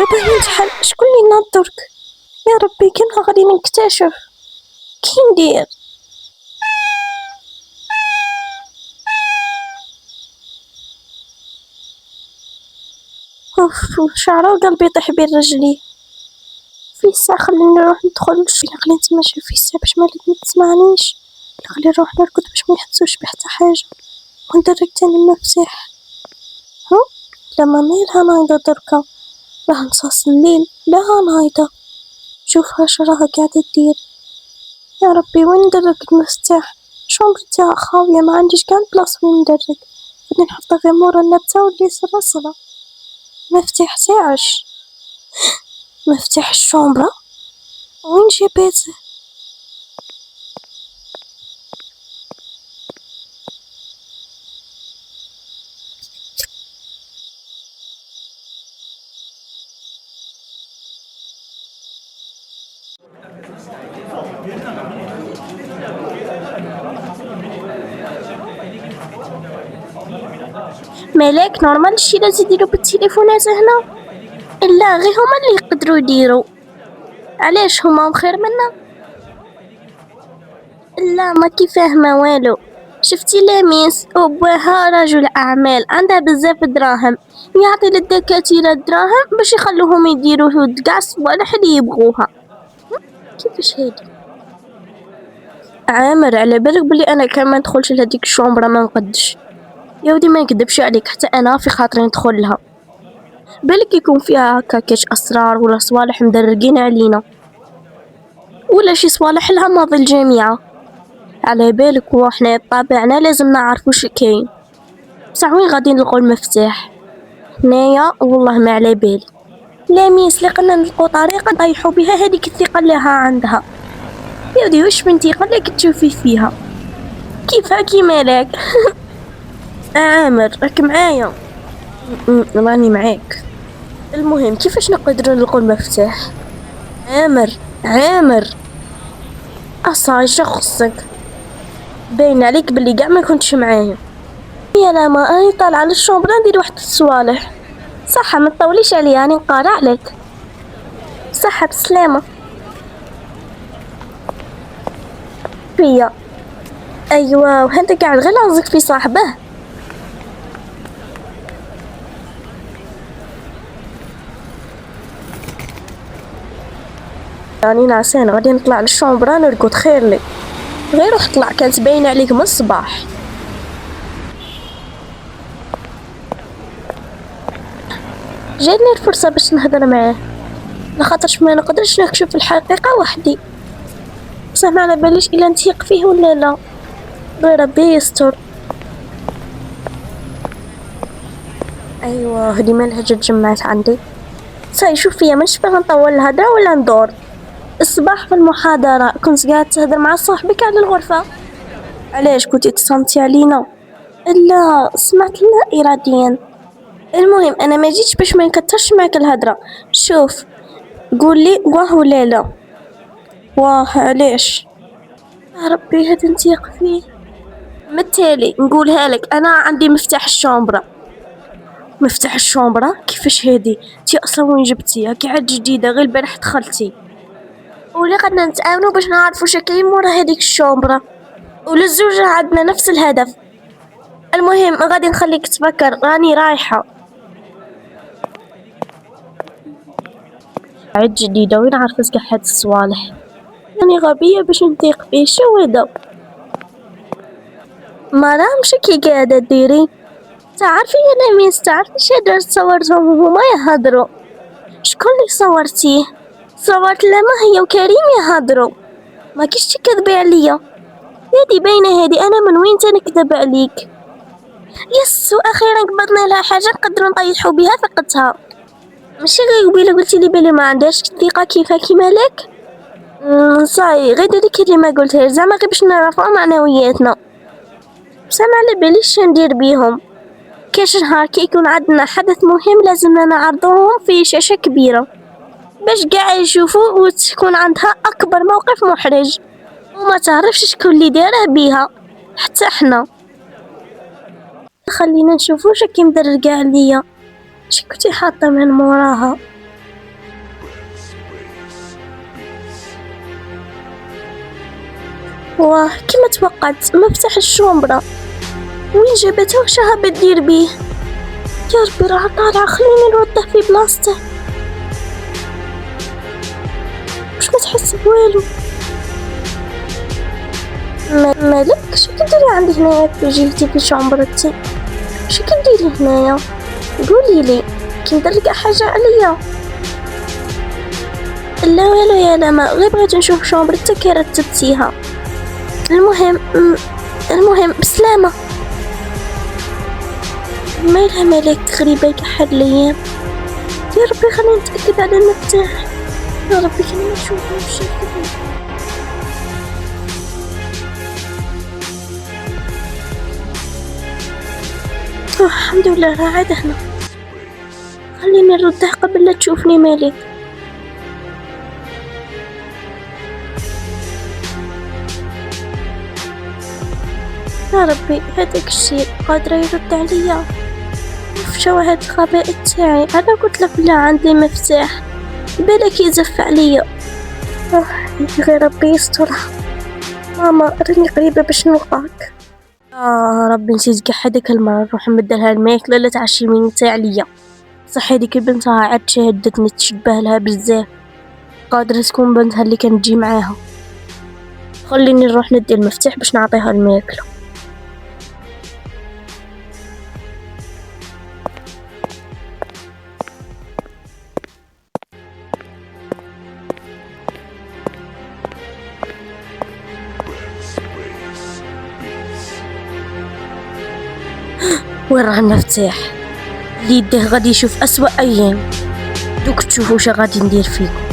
بابا ينتحل شكون اللي ناضرك؟ يا ربي كيما غادي نكتشف كي ندير؟ اوف شعره وقلبي يطيح بين رجلي. فيسا خليني نروح ندخل خليني نتمشى فيسا باش ما تسمعنيش. خليني نروح نركض باش ما يحسوش بحتى حاجه وندرك تاني المفتاح. ها لما مالها نايضه دركا راه نصاص الليل لا نايضه. شوفها شراها قاعده دير. يا ربي وين ندرك المفتاح؟ شومبر تاعها خاويه ما عنديش كان بلاصه وين ندرك. بدي نحطها غير مورا النبته واللي صرا مفتاح تاعش. مفتاح الشومبرة وين جابته؟ ملاك نورمال الشي لازم يديرو بالتليفونات هنا؟ لا غير هما اللي يقدروا يديروا. علاش هما خير منا؟ لا ما كي فاهمه والو. شفتي لاميس وبوها رجل اعمال عندها بزاف دراهم يعطي للدكاتره الدراهم باش يخلوهم يديروا كاع الصوالح اللي يبغوها. كيفاش هادي؟ عامر على بالك بلي انا كان ما ندخلش لهاديك الشومبره ما نقدش. يا ودي ما نكذبش عليك حتى انا في خاطري ندخل لها. بالك يكون فيها هكا كاش اسرار ولا صوالح مدرقين علينا ولا شي صوالح لها ماضي الجامعه. على بالك وحنا طابعنا لازم نعرفو شي كاين. بصح وين غادي نلقو المفتاح هنايا؟ والله ما على بالي. لا ميس لقنا نلقو طريقه نطيحو بها هذيك الثقه اللي عندها. يا ودي واش بنتي قالك تشوفي فيها كيفها كي مالك؟ عامر راك معايا؟ راني معاك. المهم كيفاش نقدروا نلقو المفتاح؟ عامر اصاي شخصك باين عليك بلي قاع ما كنتش معايا. يا لا ما اني طالعه للشومبره ندير واحد الصوالح. صح ما تطوليش عليا راني نقارع لك. صح بسلامه. فيا ايوا وهذا قاعد غير لازق في صاحبه. راني نعسان غادي نطلع للشومبره نرقد خير لي. غير روح طلع كانت باينه عليك من الصباح. جاتني الفرصه باش نهضر معاه لخاطرش ما نقدرش نكشف الحقيقه وحدي. بصح ما على باليش الا نثيق فيه ولا لا. ربي يستر. ايوا هدي مالها جات جمعات عندي. صاي شوف فيا مانيش باغا نطول الهضره ولا ندور. الصباح في المحاضره كنت قاعد تهضر مع صاحبك على الغرفه. علاش كنتي تصنتي علينا؟ لا سمعت لا اراديا. المهم انا ما جيتش باش ما نكثرش معك الهضره. شوف قولي واه ولا لا؟ واه علاش؟ يا ربي هذا نتيق فيه. مثالي نقولها لك انا عندي مفتاح الشومبره. مفتاح الشومبره كيفاش هادي؟ تي اصلا وين جبتيها؟ قاعد جديده غير البارح دخلتي. ولي قدنا نتعاونوا باش نعرفوا شكاين مورا هذيك الشومبره وللزوج عندنا نفس الهدف. المهم غادي نخليك تفكر راني رايحه. عاد جديده وين عرفت كاع هاد الصوالح؟ راني غبيه باش نثيق فيه. شو هذا؟ ما راهمش كي قاعده ديري. تعرفي يا لميس تعرفي شادر صورتهم وهما يهضروا. شكون اللي صورتيه؟ صورت لما هي وكريم يهضروا. ما كيش تكذبي عليا. هادي باينه هادي انا من وين تنكذب عليك؟ يس واخيرا قبضنا لها حاجه نقدروا نطيحوا بها ثقتها. ماشي غير قبيله قلتي لي بلي ما عندهاش ثقه كيفها كيما لك. صاي غير هذيك اللي ما قلتهاش زعما غير باش نرفعوا معنوياتنا. بصح ما على باليش ندير بيهم. كاش نهار كي يكون عندنا حدث مهم لازمنا نعرضوهم في شاشه كبيره باش قاع يشوفوا وتكون عندها اكبر موقف محرج وما تعرفش شكون اللي داره بيها حتى احنا. خلينا نشوفوا شكي مدرقه عليا. اش كنتي حاطه من موراها؟ واه كيما توقعت مفتاح الشومبرا، وين جابته وش راها بتدير بيه؟ يا ربي راه طالعة، خليني نرده في بلاصته. مش ما تحس بوالو؟ مالك شو كديري عندي هنايا في جيتي في شومبرتي؟ شو كديري هنايا؟ قولي لي كي ندير حاجة عليا؟ لا والو يا لما، غير بغيت نشوف شومبرتك كي رتبتيها. المهم بسلامة. مالها مالك غريبة كحد الايام؟ يا ربي خلينا نتأكد على المفتاح. يا ربي خلينا نشوفه وش الحمد لله راه عاد هنا. خليني نرده قبل لا تشوفني مالك. يا ربي هذاك الشيء قادر يرد عليا. شو هاد الخباء تاعي؟ انا قلت لك لا عندي مفتاح، بالك يزف عليا. غير ربي يسترها. ماما راني قريبة باش نلقاك. ربي نسيت كاع هذيك المرة نروح نبدلها الماكلة لا تعشي من تاع عليا. صح هذيك بنتها عاد شهدتني تشبه لها بزاف، قادرة تكون بنتها اللي كانت تجي معاها. خليني نروح ندي المفتاح باش نعطيها الماكلة. وين راه المفتاح؟ اللي يديه غادي يشوف أسوأ أيام. دوك تشوفوا واش غادي ندير فيكم.